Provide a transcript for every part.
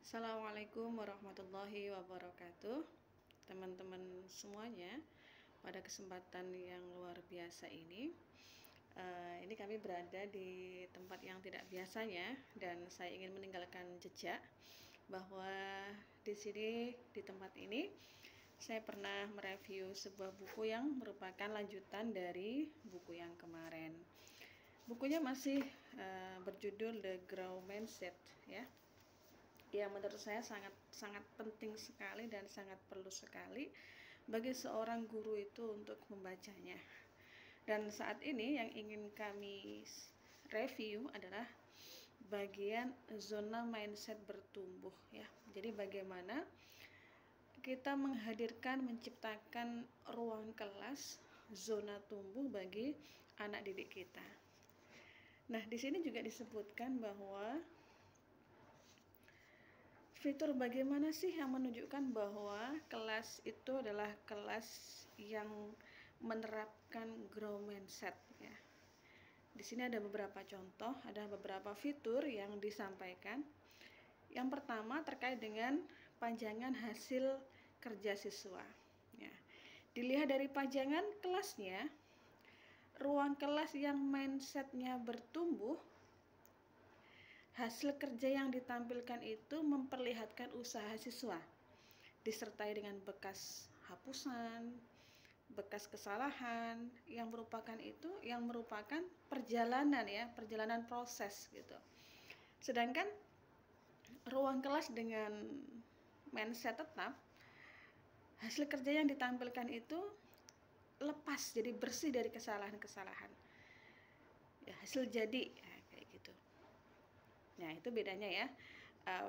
Assalamualaikum warahmatullahi wabarakatuh, teman-teman semuanya. Pada kesempatan yang luar biasa ini kami berada di tempat yang tidak biasanya, dan saya ingin meninggalkan jejak bahwa di sini, di tempat ini, saya pernah mereview sebuah buku yang merupakan lanjutan dari buku yang kemarin. Bukunya masih berjudul The Grow Mindset, ya. Yang menurut saya sangat penting sekali dan sangat perlu sekali bagi seorang guru itu untuk membacanya. Dan saat ini yang ingin kami review adalah bagian zona mindset bertumbuh, ya. Jadi bagaimana kita menghadirkan, menciptakan ruang kelas zona tumbuh bagi anak didik kita. Nah, di sini juga disebutkan bahwa fitur bagaimana sih yang menunjukkan bahwa kelas itu adalah kelas yang menerapkan grow mindset, ya. Di sini ada beberapa contoh, ada beberapa fitur yang disampaikan. Yang pertama terkait dengan pajangan hasil kerja siswa, ya. Dilihat dari pajangan kelasnya, ruang kelas yang mindsetnya bertumbuh, hasil kerja yang ditampilkan itu memperlihatkan usaha siswa, disertai dengan bekas hapusan, bekas kesalahan yang merupakan perjalanan, ya, perjalanan proses gitu. Sedangkan ruang kelas dengan mindset tetap, hasil kerja yang ditampilkan itu lepas, jadi bersih dari kesalahan-kesalahan, ya, hasil jadi, ya, kayak gitu. Nah, itu bedanya, ya,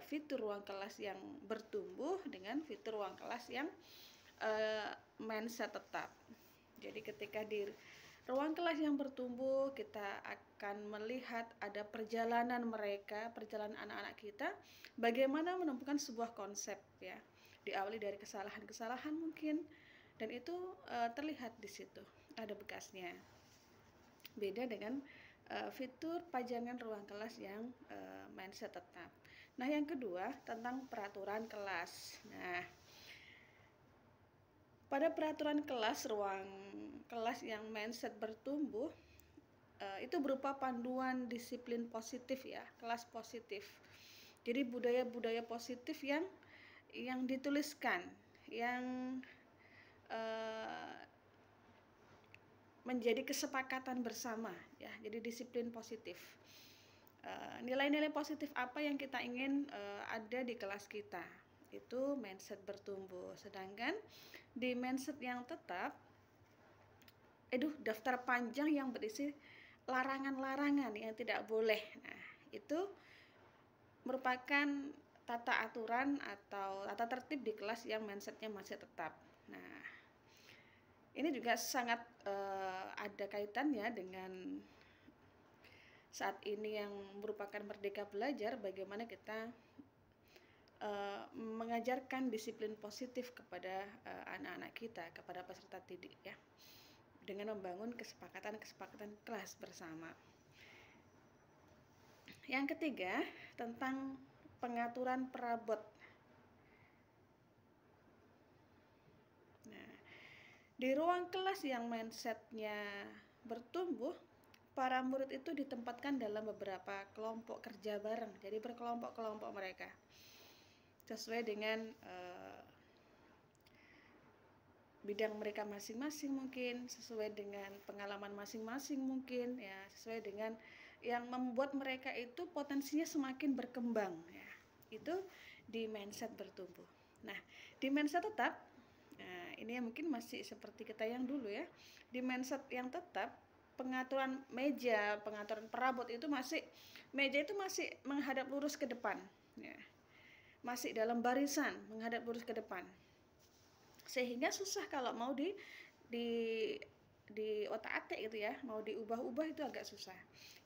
fitur ruang kelas yang bertumbuh dengan fitur ruang kelas yang mindset tetap. Jadi ketika di ruang kelas yang bertumbuh, kita akan melihat ada perjalanan mereka, perjalanan anak-anak kita, bagaimana menemukan sebuah konsep, ya, diawali dari kesalahan-kesalahan mungkin, dan itu terlihat di situ, ada bekasnya. Beda dengan fitur pajangan ruang kelas yang mindset tetap. Nah, yang kedua tentang peraturan kelas. Nah, pada peraturan kelas, ruang kelas yang mindset bertumbuh itu berupa panduan disiplin positif, ya, kelas positif. Jadi budaya-budaya positif yang dituliskan, yang menjadi kesepakatan bersama, ya. Jadi disiplin positif. Nilai-nilai positif apa yang kita ingin ada di kelas kita, itu mindset bertumbuh. Sedangkan di mindset yang tetap, daftar panjang yang berisi larangan-larangan yang tidak boleh. Nah, itu merupakan tata aturan atau tata tertib di kelas yang mindsetnya masih tetap. Nah, ini juga sangat ada kaitannya dengan saat ini yang merupakan Merdeka Belajar, bagaimana kita mengajarkan disiplin positif kepada anak-anak kita, kepada peserta didik, ya, dengan membangun kesepakatan kelas bersama. Yang ketiga, tentang pengaturan perabot. Nah, di ruang kelas yang mindsetnya bertumbuh, para murid itu ditempatkan dalam beberapa kelompok kerja bareng, jadi berkelompok-kelompok mereka sesuai dengan bidang mereka masing-masing, mungkin sesuai dengan pengalaman masing-masing, mungkin, ya, sesuai dengan yang membuat mereka itu potensinya semakin berkembang, ya. Itu di mindset bertumbuh. Nah, di mindset tetap, nah, ini yang mungkin masih seperti kita yang dulu, ya. Di mindset yang tetap, pengaturan meja, pengaturan perabot itu meja itu masih menghadap lurus ke depan, ya. Masih dalam barisan menghadap lurus ke depan, sehingga susah kalau mau di otak-atik gitu, ya, mau diubah-ubah itu agak susah.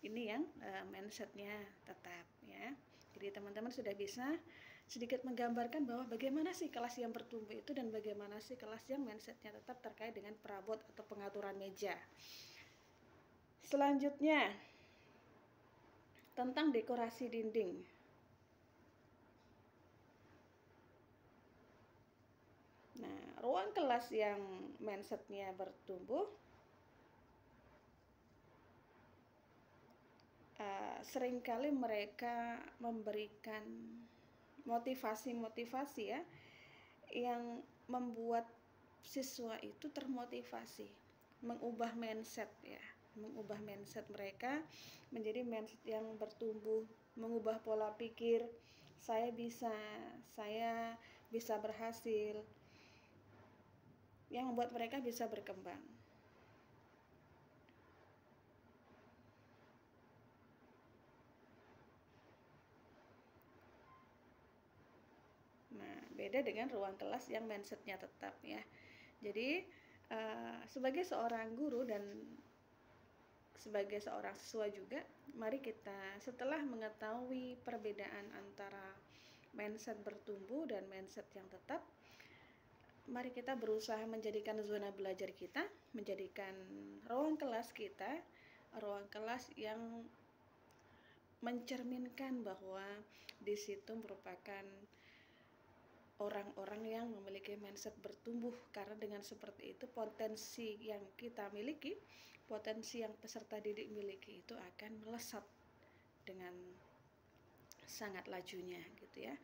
Ini yang mindsetnya tetap, ya. Jadi teman-teman sudah bisa sedikit menggambarkan bahwa bagaimana sih kelas yang bertumbuh itu dan bagaimana sih kelas yang mindsetnya tetap terkait dengan perabot atau pengaturan meja. Selanjutnya tentang dekorasi dinding. ruang kelas yang mindsetnya bertumbuh, seringkali mereka memberikan motivasi-motivasi ya, yang membuat siswa itu termotivasi, mengubah mindset ya, mengubah mindset mereka menjadi mindset yang bertumbuh, mengubah pola pikir, saya bisa berhasil, yang membuat mereka bisa berkembang. Nah, beda dengan ruang kelas yang mindsetnya tetap ya. Jadi sebagai seorang guru dan sebagai seorang siswa juga, mari kita setelah mengetahui perbedaan antara mindset bertumbuh dan mindset yang tetap, mari kita berusaha menjadikan zona belajar kita, menjadikan ruang kelas kita ruang kelas yang mencerminkan bahwa di situ merupakan orang-orang yang memiliki mindset bertumbuh, karena dengan seperti itu potensi yang kita miliki, potensi yang peserta didik miliki itu akan melesat dengan sangat lajunya gitu ya.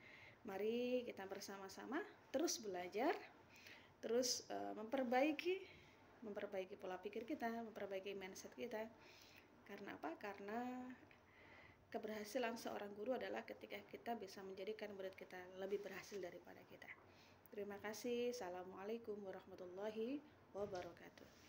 Mari kita bersama-sama terus belajar, terus memperbaiki pola pikir kita, memperbaiki mindset kita. Karena apa? Karena keberhasilan seorang guru adalah ketika kita bisa menjadikan murid kita lebih berhasil daripada kita. Terima kasih. Assalamualaikum warahmatullahi wabarakatuh.